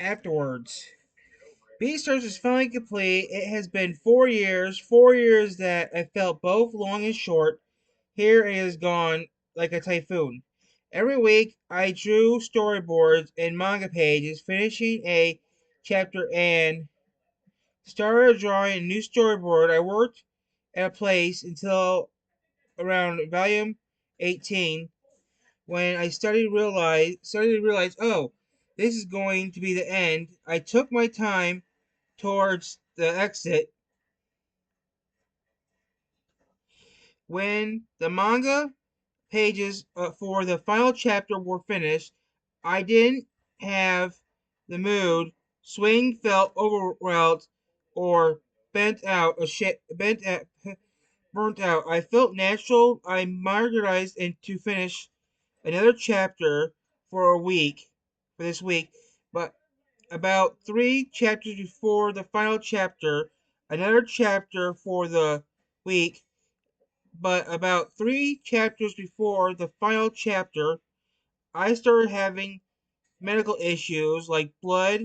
Afterwards, Beastars is finally complete. It has been 4 years, 4 years that I felt both long and short. Here it is gone like a typhoon. Every week I drew storyboards and manga pages, finishing a chapter and started drawing a new storyboard. I worked at a place until around volume 18 when I started to realize, oh, this is going to be the end. I took my time towards the exit. When the manga pages for the final chapter were finished, I didn't have the mood. Swing felt overwhelmed or bent out, burnt out. I felt natural. I margarized and to finish another chapter for a week, for this week, but about 3 chapters before the final chapter, another chapter for the week, but about 3 chapters before the final chapter, I started having medical issues like blood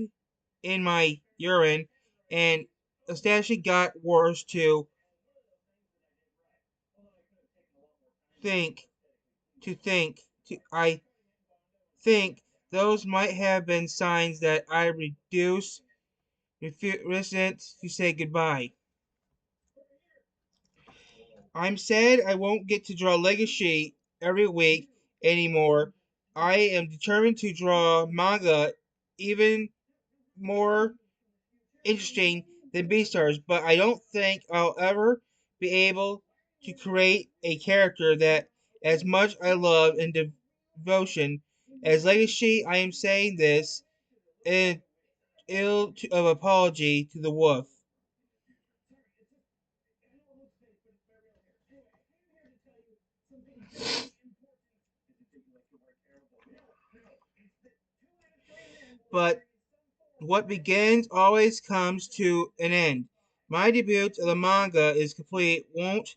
in my urine, and especially got worse think think I think those might have been signs that I resistant to say goodbye. I'm sad I won't get to draw Legacy every week anymore. I am determined to draw manga even more interesting than Beastars, but I don't think I'll ever be able to create a character that as much I love and devotion as Legacy. I am saying this in of apology to the wolf. But what begins always comes to an end. My debut of the manga is complete. Won't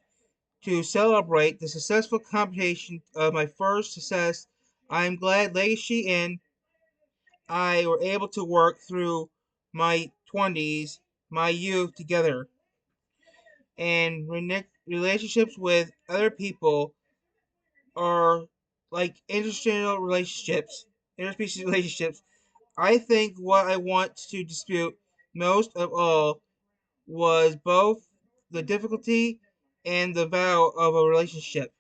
to celebrate the successful completion of my first success. I am glad Legacy and I were able to work through my 20s, my youth together, and relationships with other people are like interspecies relationships. I think what I want to dispute most of all was both the difficulty and the vow of a relationship.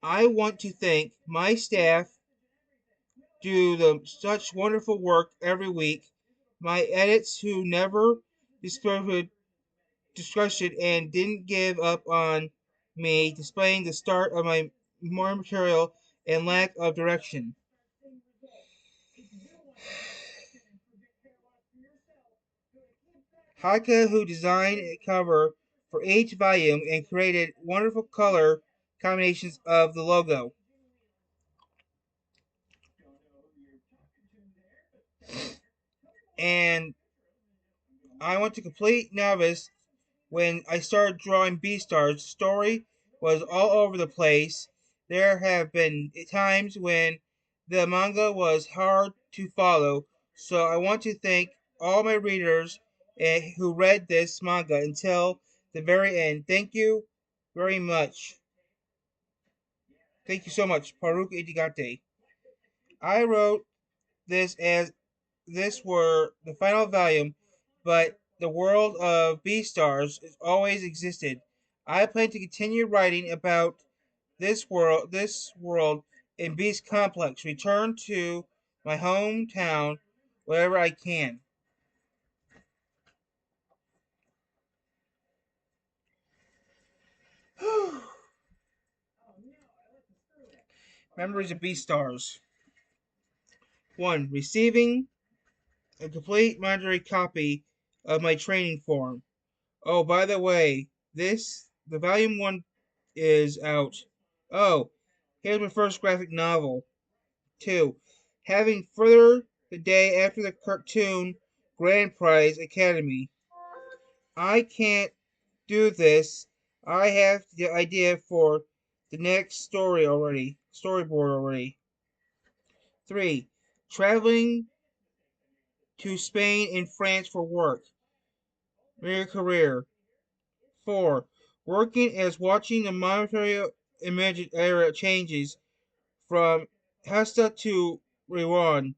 I want to thank my staff do such wonderful work every week, my edits who never discouraged discussion and didn't give up on me, displaying the start of my more material and lack of direction. Haka, who designed a cover for each volume and created wonderful color combinations of the logo. And I went to complete novice when I started drawing Beastars. The story was all over the place. There have been times when the manga was hard to follow, so I want to thank all my readers who read this manga until the very end. Thank you very much. Thank you so much, Paruk Idigate. I wrote this as this were the final volume, but the world of Beastars has always existed. I plan to continue writing about this world in Beast Complex. Return to my hometown wherever I can. Memories of Beastars. 1. Receiving a complete mandatory copy of my training form. Oh, by the way, the volume 1 is out. Oh, here's my first graphic novel. 2. Having further the day after the cartoon Grand Prize Academy. I can't do this. I have the idea for the next storyboard already. 3. Traveling to Spain and France for work. Your career. 4. Working as watching the monetary image era changes from Hesta to Rewan.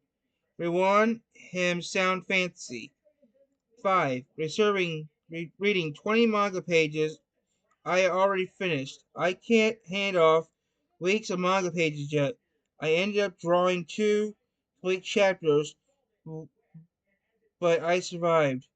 Rewan him sound fancy. 5. Reading 20 manga pages I already finished. I can't hand off weeks of manga pages yet. I ended up drawing 2 complete chapters, but I survived.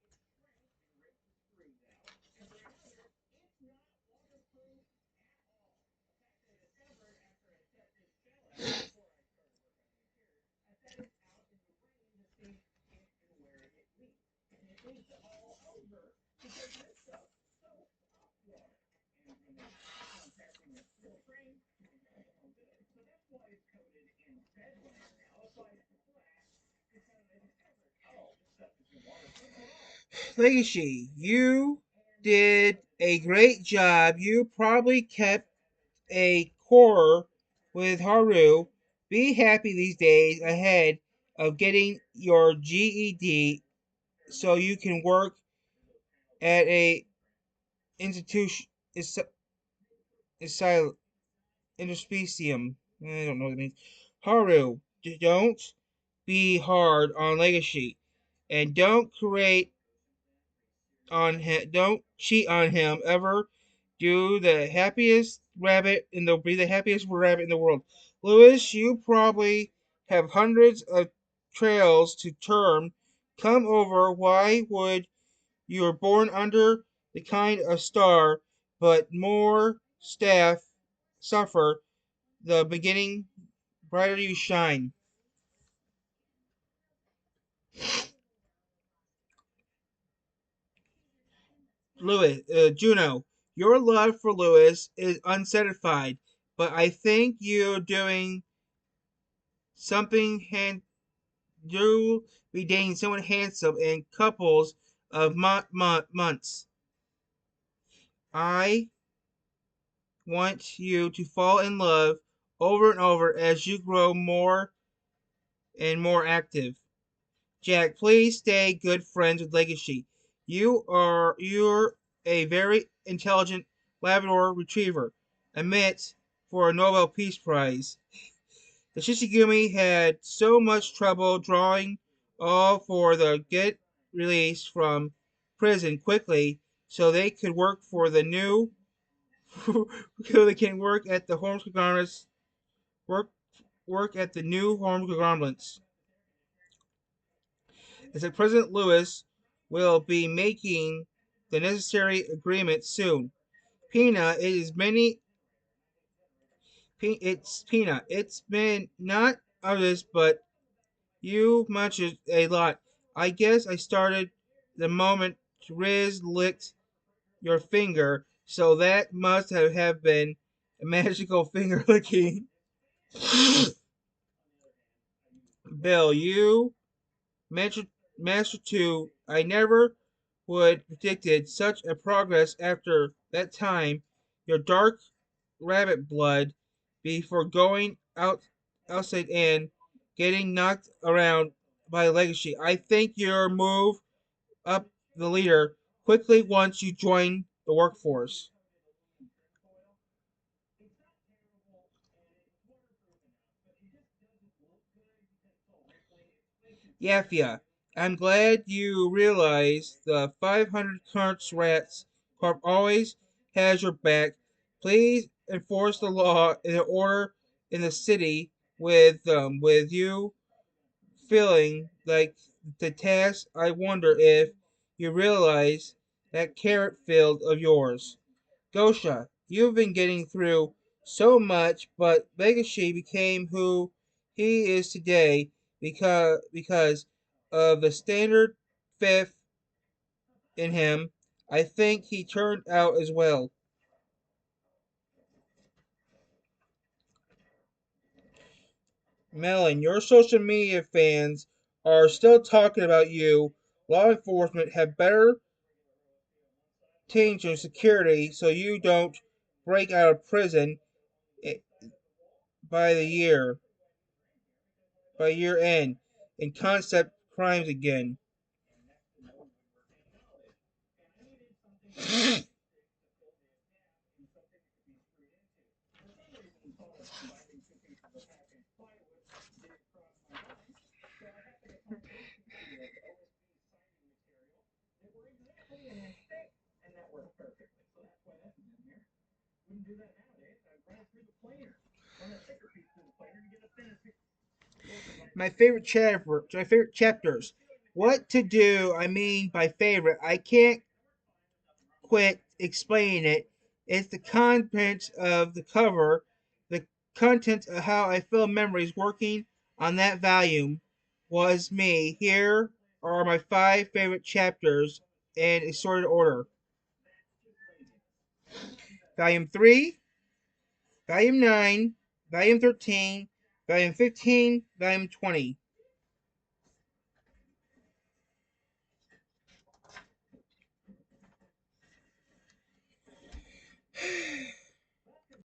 Legacy, you did a great job. You probably kept a core with Haru. Be happy these days ahead of getting your GED so you can work at a institution asylum interspecium. I don't know what it means. Haru, don't be hard on Legacy, and don't cheat on him ever. Be the happiest rabbit in the world. Lewis, you probably have hundreds of trails to term. Come over. Why would you were born under the kind of star, but more staff suffer the beginning brighter you shine. Juno, your love for Lewis is unsatisfied, but I think you're doing something you'll be dating someone handsome in couples of months. I want you to fall in love over and over as you grow more and more active. Jack, please stay good friends with Legacy. You're a very intelligent Labrador Retriever. Admit for a Nobel Peace Prize. The Shishigumi had so much trouble drawing all for the get released from prison quickly so they could work for the new so they can work at the Holmes conglomerates work work at the new Holmes conglomerates. Is that President Lewis will be making the necessary agreement soon. Pina, it is many. It's Pina. It's been not others, but you much a lot. I guess I started the moment Riz licked your finger, so that must have been a magical finger licking. Bill, you Master, Master 2, I never would predicted such a progress after that time. Your dark rabbit blood before going outside and getting knocked around by Legacy. I think your move up the leader quickly once you join the workforce. Yafia, I'm glad you realize the 500 Kurtz Rats Corp always has your back. Please enforce the law and order in the city with you feeling like the task. I wonder if you realize that carrot field of yours. Gosha, you've been getting through so much, but Legacy became who he is today because of the standard fifth in him. I think he turned out as well. Melon, your social media fans are still talking about you. Law enforcement have better change your security so you don't break out of prison eh, by the year end and concept crimes again. My favorite chapters. What to do? I mean by favorite. I can't quit explaining it. It's the contents of the cover, the contents of how I feel memories working on that volume was me. Here are my 5 favorite chapters in assorted order. Volume 3, Volume 9, Volume 13, Volume 15, Volume 20.